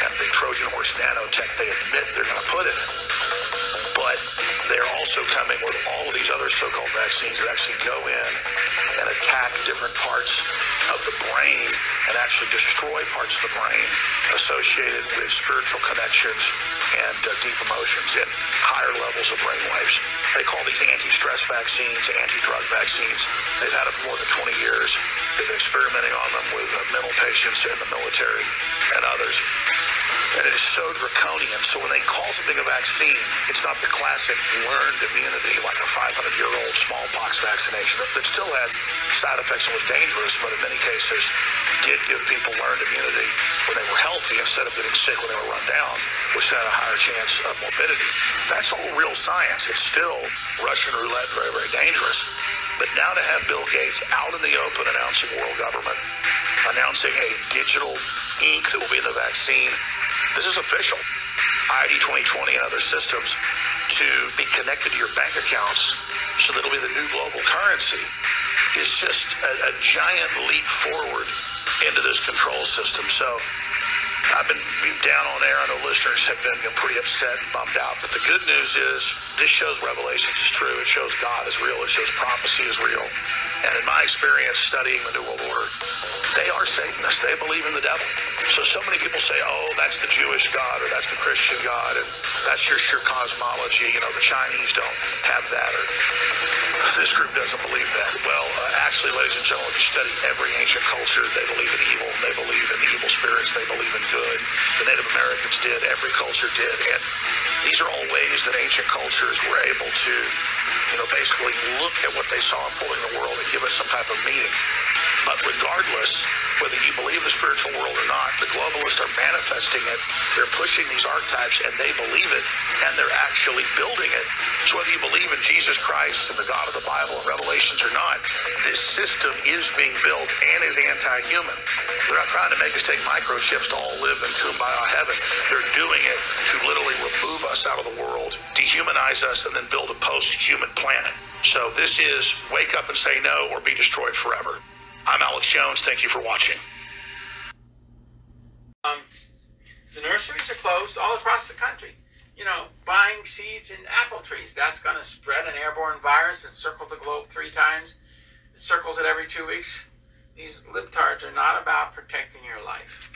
C: and the Trojan horse nanotech they admit they're going to put in it. But they're also coming with all of these other so-called vaccines that actually go in and attack different parts of the brain and actually destroy parts of the brain associated with spiritual connections and deep emotions and higher levels of brain waves. They call these anti-stress vaccines, anti-drug vaccines. They've had it for more than 20 years. They've been experimenting on them with mental patients in the military and others. And it is so draconian. So when they call something a vaccine, it's not the classic learned immunity like a 500-year-old smallpox vaccination that still had side effects and was dangerous, but in many cases did give people learned immunity when they were healthy instead of getting sick when they were run down, which had a higher chance of morbidity. That's all real science. It's still Russian roulette, very, very dangerous. But now to have Bill Gates out in the open announcing world government, announcing a digital ink that will be in the vaccine, this is official. ID 2020 and other systems to be connected to your bank accounts so that it'll be the new global currency is just a giant leap forward into this control system. So I've been down on air. I know listeners have been pretty upset and bummed out. But the good news is this shows Revelations is true. It shows God is real. It shows prophecy is real. And in my experience studying the New World Order, they are Satanists. They believe in the devil. So many people say, oh, that's the Jewish God or that's the Christian God and that's your cosmology. You know, the Chinese don't have that or this group doesn't believe that. Well, actually, ladies and gentlemen, if you study every ancient culture, they believe in evil. They believe in evil spirits. They believe in good. The Native Americans did. Every culture did. And these are all ways that ancient cultures were able to, basically look at what they saw unfolding in the world and give us some type of meaning. But regardless, whether you believe the spiritual world or not, the globalists are manifesting it. They're pushing these archetypes, and they believe it, and they're actually building it. So whether you believe in Jesus Christ and the God of the Bible and Revelations or not, this system is being built and is anti-human. They're not trying to make us take microchips to all live in kumbaya heaven. They're doing it to literally remove us out of the world, dehumanize us, and then build a post-human planet. So this is wake up and say no or be destroyed forever. I'm Alex Jones. Thank you for watching.
F: The nurseries are closed all across the country. You know, buying seeds in apple trees, that's going to spread an airborne virus and circle the globe 3 times. It circles it every 2 weeks. These libtards are not about protecting your life.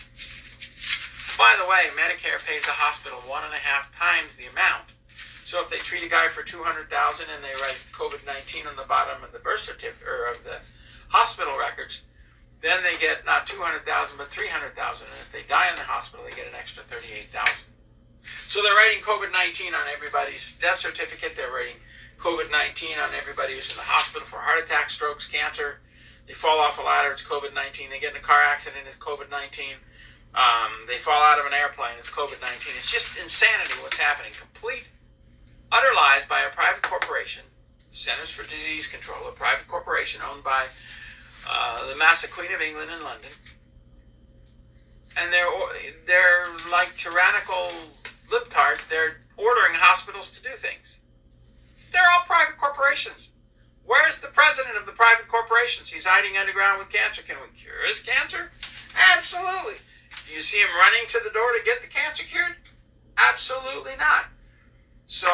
F: By the way, Medicare pays the hospital 1.5 times the amount. So if they treat a guy for $200,000 and they write COVID-19 on the bottom of the birth certificate or of the hospital records, then they get not $200,000 but $300,000. And if they die in the hospital, they get an extra $38,000. So they're writing COVID-19 on everybody's death certificate. They're writing COVID-19 on everybody who's in the hospital for heart attack, strokes, cancer. They fall off a ladder, it's COVID-19. They get in a car accident, it's COVID-19. They fall out of an airplane, it's COVID-19. It's just insanity what's happening. Complete, utter lies by a private corporation, Centers for Disease Control, a private corporation owned by the Massive Queen of England in London. And they're like tyrannical libtards. They're ordering hospitals to do things. They're all private corporations. Where's the president of the private corporations? He's hiding underground with cancer. Can we cure his cancer? Absolutely. Do you see him running to the door to get the cancer cured? Absolutely not. So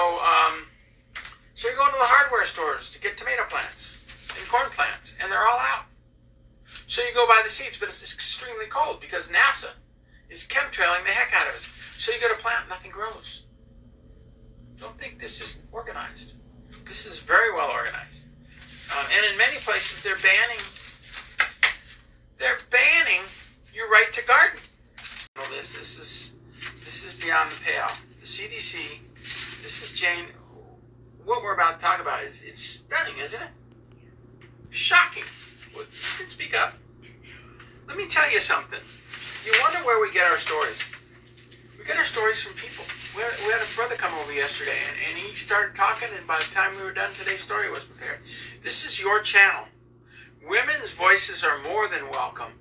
F: you're going to the hardware stores to get tomato plants and corn plants, and they're all out. So you go buy the seeds, but it's extremely cold because NASA is chemtrailing the heck out of us. So you go to plant, nothing grows. Don't think this isn't organized. This is very well organized. And in many places, they're banning your right to garden. This is beyond the pale. The CDC, this is Jane. What we're about to talk about it's stunning, isn't it? Shocking. Speak up. Let me tell you something. You wonder where we get our stories. We get our stories from people. We had a brother come over yesterday, and he started talking, and by the time we were done, today's story was prepared. This is your channel. Women's voices are more than welcome.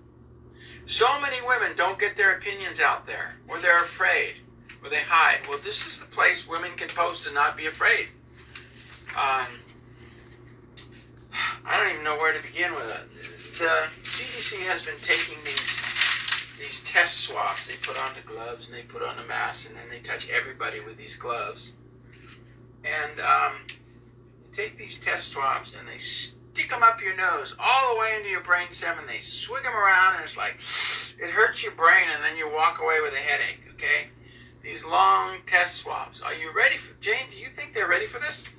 F: So many women don't get their opinions out there, or they're afraid, or they hide. Well, this is the place women can post and not be afraid. I don't even know where to begin with it. The CDC has been taking these test swabs. They put on the gloves and they put on the mask, and then they touch everybody with these gloves. And you take these test swabs and they stick them up your nose all the way into your brainstem, and they swig them around, and it's like it hurts your brain, and then you walk away with a headache. Okay, these long test swabs. Are you ready for Jane? Do you think they're ready for this?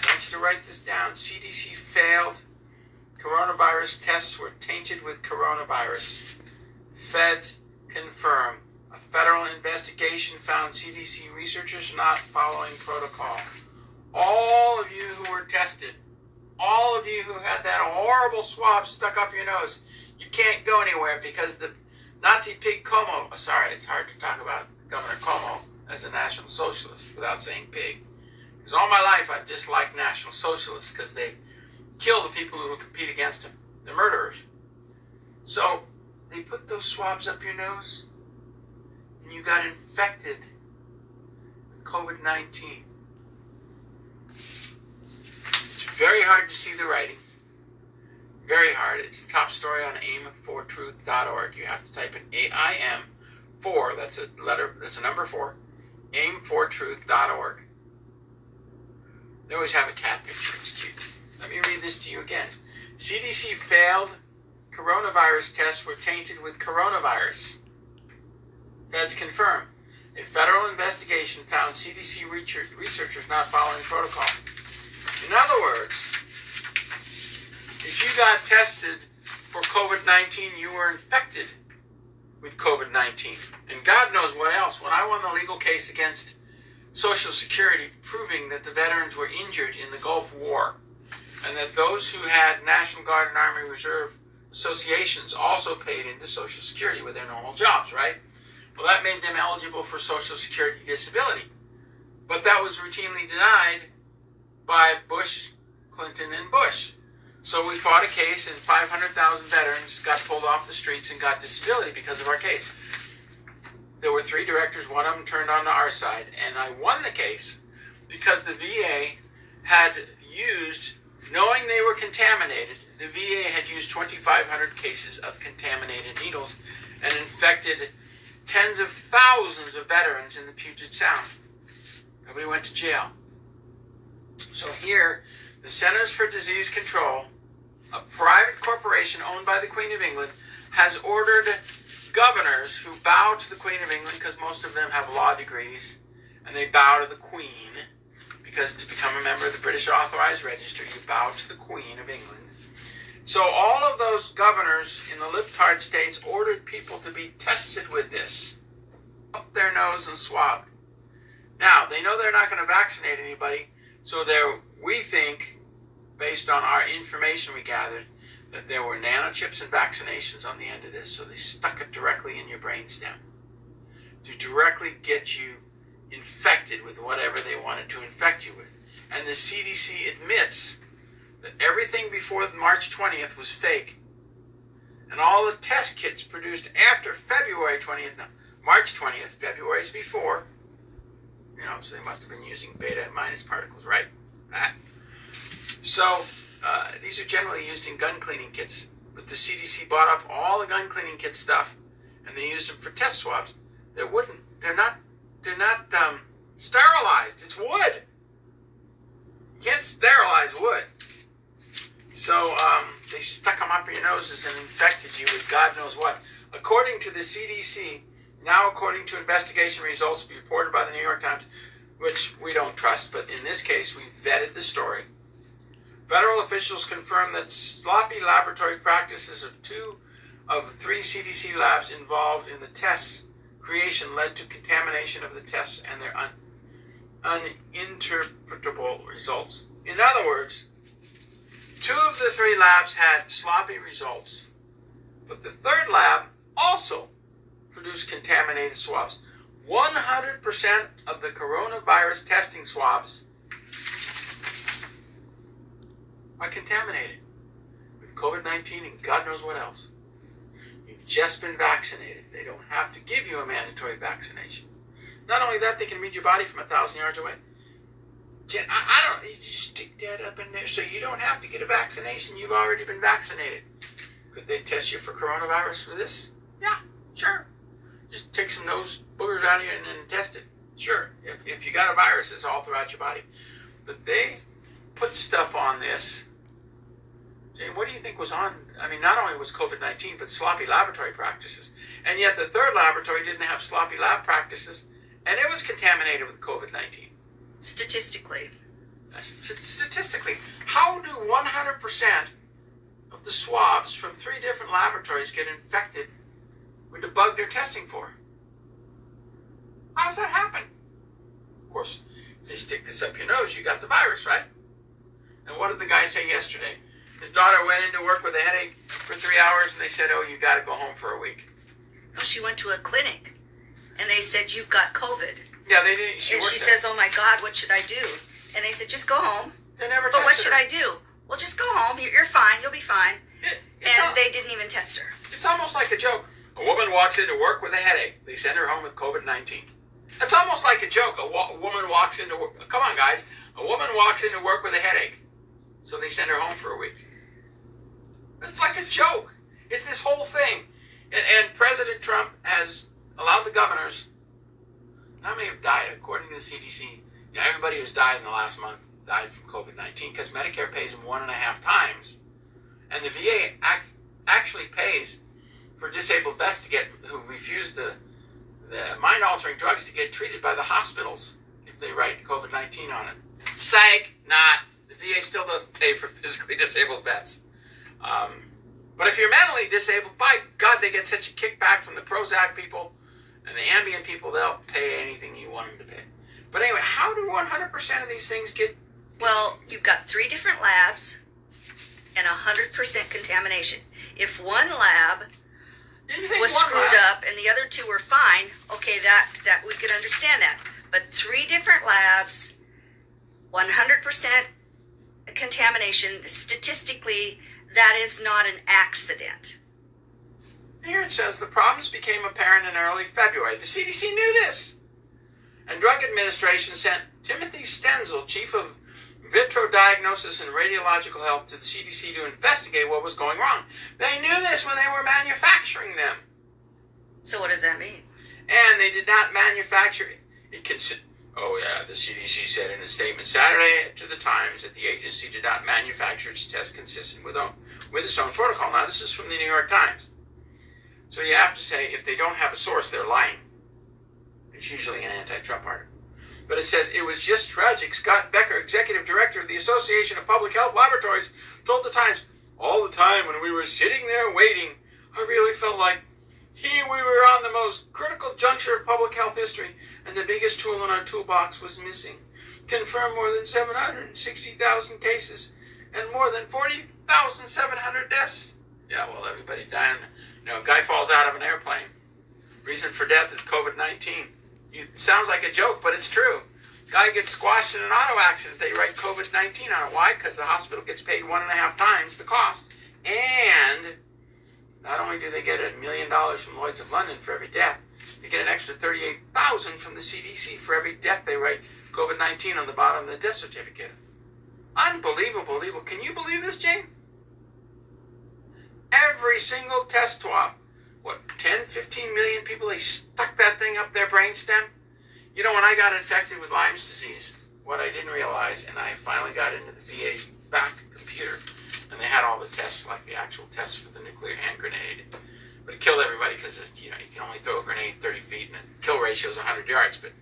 F: I want you to write this down. CDC failed. Coronavirus tests were tainted with coronavirus. Feds confirm. A federal investigation found CDC researchers not following protocol. All of you who were tested, all of you who had that horrible swab stuck up your nose, you can't go anywhere because the Nazi pig Como, sorry, it's hard to talk about Governor Como as a National Socialist without saying pig. Because all my life I've disliked National Socialists because they kill the people who compete against them. They're murderers. So they put those swabs up your nose and you got infected with COVID-19. It's very hard to see the writing. Very hard. It's the top story on aim4truth.org. You have to type in AIM4, that's a number 4, aim4truth.org. They always have a cat picture. It's cute. Let me read this to you again. CDC failed. Coronavirus tests were tainted with coronavirus. Feds confirm. A federal investigation found CDC researchers not following protocol. In other words, if you got tested for COVID-19, you were infected with COVID-19. And God knows what else. When I won the legal case against Social Security, proving that the veterans were injured in the Gulf War, and that those who had National Guard and Army Reserve associations also paid into Social Security with their normal jobs, right? Well, that made them eligible for Social Security disability. But that was routinely denied by Bush, Clinton, and Bush. So we fought a case, and 500,000 veterans got pulled off the streets and got disability because of our case. There were 3 directors, one of them turned on to our side, and I won the case because the VA had used, knowing they were contaminated, the VA had used 2,500 cases of contaminated needles and infected tens of thousands of veterans in the Puget Sound. Nobody went to jail. So here, the Centers for Disease Control, a private corporation owned by the Queen of England, has ordered governors who bow to the Queen of England, because most of them have law degrees, and they bow to the Queen, because to become a member of the British Authorized Register, you bow to the Queen of England. So all of those governors in the libtard states ordered people to be tested with this, up their nose and swabbed. Now, they know they're not going to vaccinate anybody, so we think, based on our information we gathered, that there were nanochips and vaccinations on the end of this, so they stuck it directly in your brainstem to directly get you infected with whatever they wanted to infect you with. And the CDC admits that everything before March 20th was fake. And all the test kits produced after February 20th, no, March 20th, February's before, so they must have been using beta minus particles, right? So these are generally used in gun cleaning kits, but the CDC bought up all the gun cleaning kit stuff, and they used them for test swabs. They're not sterilized. It's wood. You can't sterilize wood. So they stuck them up your noses and infected you with God knows what. According to the CDC, now according to investigation results reported by the New York Times, which we don't trust, but in this case we vetted the story, federal officials confirmed that sloppy laboratory practices of 2 of 3 CDC labs involved in the tests' creation led to contamination of the tests and their uninterpretable results. In other words, 2 of the 3 labs had sloppy results, but the 3rd lab also produced contaminated swabs. 100% of the coronavirus testing swabs are contaminated with COVID-19 and God knows what else. You've just been vaccinated. They don't have to give you a mandatory vaccination. Not only that, they can read your body from 1,000 yards away. You just stick that up in there so you don't have to get a vaccination. You've already been vaccinated. Could they test you for coronavirus for this? Yeah, sure. Just take some nose boogers out of you and then test it. Sure, if you got a virus, it's all throughout your body. But they put stuff on this. Saying, what do you think was on? I mean, not only was COVID-19, but sloppy laboratory practices. And yet the 3rd laboratory didn't have sloppy lab practices, and it was contaminated with COVID-19.
G: Statistically.
F: Statistically, how do 100% of the swabs from 3 different laboratories get infected with the bug they're testing for? How does that happen? Of course, if they stick this up your nose, you got the virus, right? And what did the guy say yesterday? His daughter went into work with a headache for 3 hours, and they said, oh, you got to go home for a week.
G: Well, she went to a clinic, and they said, you've got COVID.
F: Yeah, they didn't.
G: She says, oh, my God, what should I do? And they said, just go home.
F: They never tested
G: But what should
F: her.
G: I do? Well, just go home. You're fine. You'll be fine. They didn't even test her.
F: It's almost like a joke. A woman walks into work with a headache. They send her home with COVID-19. That's almost like a joke. A woman walks into work. Come on, guys. A woman walks into work with a headache. So they send her home for a week. It's like a joke. It's this whole thing. And President Trump has allowed the governors, how many have died according to the CDC? Everybody who's died in the last month died from COVID-19 because Medicare pays them 1.5 times. And the VA actually pays for disabled vets who refuse the mind-altering drugs to get treated by the hospitals if they write COVID-19 on it. Psych, not. The VA still doesn't pay for physically disabled vets. But if you're mentally disabled, by God, they get such a kickback from the Prozac people and the Ambien people, they'll pay anything you want them to pay. But anyway, how do 100% of these things get...
G: Well, you've got 3 different labs and 100% contamination. If one lab
F: Didn't think
G: was
F: one
G: screwed
F: lab-
G: up and the other two were fine, okay, that we could understand that. But 3 different labs, 100% contamination, statistically, that is not an accident.
F: Here it says the problems became apparent in early February. The CDC knew this. And Drug Administration sent Timothy Stenzel, Chief of Vitro Diagnosis and Radiological Health, to the CDC to investigate what was going wrong. They knew this when they were manufacturing them.
G: So what does that mean?
F: And they did not manufacture it. The CDC said in a statement Saturday to the Times that the agency did not manufacture its test consistent with its own protocol. Now, this is from the New York Times. So you have to say, if they don't have a source, they're lying. It's usually an anti-Trump article. But it says, it was just tragic. Scott Becker, executive director of the Association of Public Health Laboratories, told the Times, all the time when we were sitting there waiting, I really felt like here we were on the most critical juncture of public health history, and the biggest tool in our toolbox was missing. Confirmed more than 760,000 cases and more than 40,700 deaths. Yeah, well, everybody dying. A guy falls out of an airplane. Reason for death is COVID-19. It sounds like a joke, but it's true. Guy gets squashed in an auto accident. They write COVID-19 on it. Why? Because the hospital gets paid 1.5 times the cost. And not only do they get $1 million from Lloyd's of London for every death, they get an extra $38,000 from the CDC for every death they write COVID-19 on the bottom of the death certificate. Unbelievable. Can you believe this, Jane? Every single test swab, 10, 15 million people, they stuck that thing up their brainstem. You know, when I got infected with Lyme's disease, what I didn't realize, and I finally got into the VA's back computer, and they had all the tests, like the actual tests for the nuclear hand grenade. But it killed everybody because, you can only throw a grenade 30 feet, and the kill ratio is 100 yards. But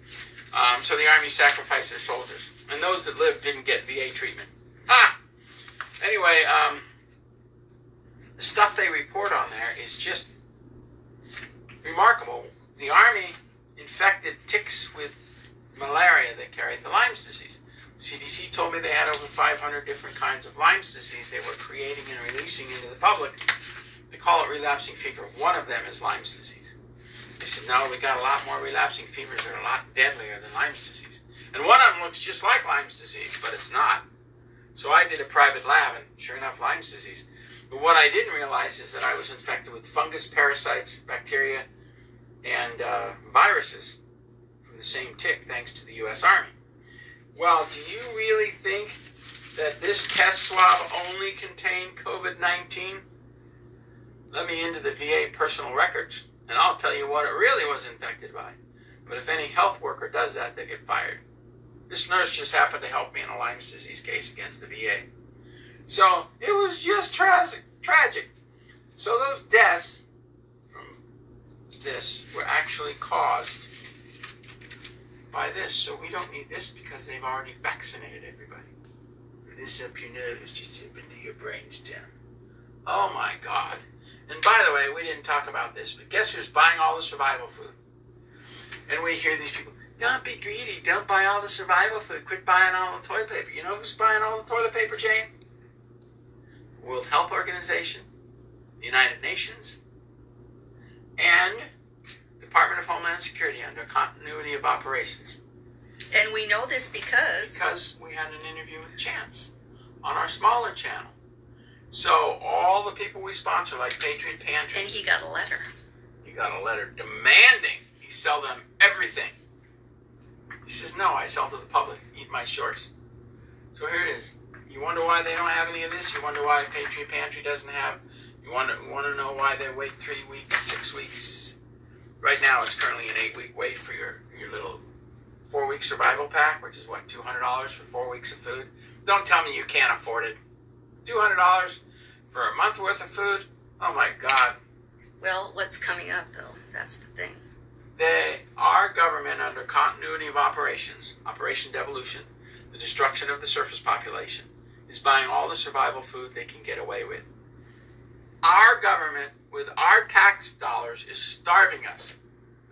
F: so the Army sacrificed their soldiers. And those that lived didn't get VA treatment. Anyway, the stuff they report on there is just remarkable. The Army infected ticks with malaria that carried the Lyme's disease. The CDC told me they had over 500 different kinds of Lyme's disease they were creating and releasing into the public. They call it relapsing fever. One of them is Lyme's disease. They said, no, we got a lot more relapsing fevers that are a lot deadlier than Lyme's disease. And one of them looks just like Lyme's disease, but it's not. So I did a private lab, and sure enough, Lyme's disease. But what I didn't realize is that I was infected with fungus, parasites, bacteria, and viruses from the same tick, thanks to the U.S. Army. Well, do you really think that this test swab only contained COVID-19? Let me into the VA personal records, and I'll tell you what it really was infected by. But if any health worker does that, they get fired. This nurse just happened to help me in a Lyme's disease case against the VA. So it was just tragic. So those deaths from this were actually caused by this. So we don't need this because they've already vaccinated everybody. This up your nose, just up into your brainstem. Oh my God. And by the way, we didn't talk about this, but guess who's buying all the survival food? And we hear these people, don't be greedy, don't buy all the survival food, quit buying all the toilet paper. You know who's buying all the toilet paper, Jane? World Health Organization, the United Nations, and Department of Homeland Security under continuity of operations.
G: And we know this because
F: we had an interview with Chance on our smaller channel. So all the people we sponsor, like Patriot Pantry.
G: And he got a letter.
F: He got a letter demanding he sell them everything. He says, no, I sell to the public. Eat my shorts. So here it is. You wonder why they don't have any of this? You wonder why Patriot Pantry doesn't have? You want to know why they wait 3 weeks, 6 weeks? Right now, it's currently an 8-week wait for your little 4-week survival pack, which is what, $200 for 4 weeks of food? Don't tell me you can't afford it. $200 for a month worth of food? Oh my God.
G: Well, what's coming up though? That's the thing.
F: Our government, under continuity of operations, Operation Devolution, the destruction of the surface population, is buying all the survival food they can get away with. Our government, with our tax dollars, is starving us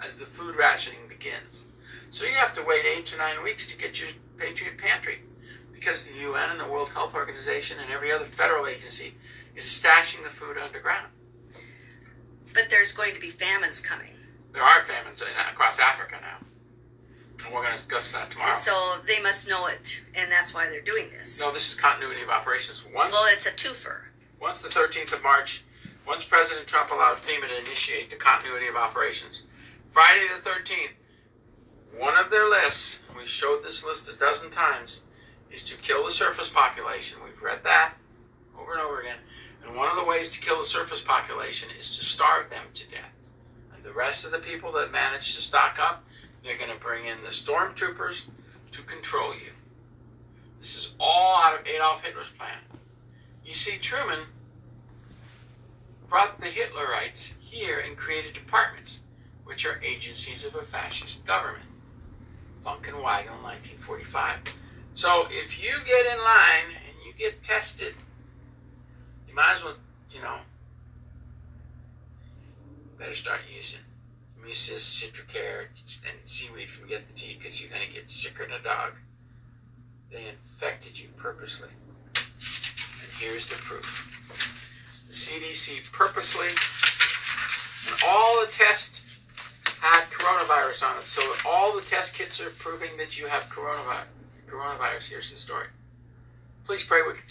F: as the food rationing begins. So you have to wait 8 to 9 weeks to get your Patriot Pantry. because the UN and the World Health Organization and every other federal agency is stashing the food underground.
G: But there's going to be famines coming.
F: There are famines across Africa now. And we're going to discuss that tomorrow.
G: And so they must know it, and that's why they're doing this.
F: No, this is continuity of operations.
G: Well, it's a twofer.
F: Once the 13th of March, once President Trump allowed FEMA to initiate the continuity of operations, Friday the 13th, one of their lists, we showed this list a dozen times, is to kill the surface population. We've read that over and over again. And one of the ways to kill the surface population is to starve them to death. And the rest of the people that manage to stock up, they're going to bring in the stormtroopers to control you. This is all out of Adolf Hitler's plan. You see, Truman brought the Hitlerites here and created departments, which are agencies of a fascist government. Funk and Wagnall, 1945. So if you get in line and you get tested, you might as well, better start using Mucis, Citricare, and seaweed. Forget the tea, because you're going to get sicker than a dog. They infected you purposely. And here's the proof. The CDC purposely, and all the tests had coronavirus on it. So all the test kits are proving that you have coronavirus. Here's the story. Please pray we can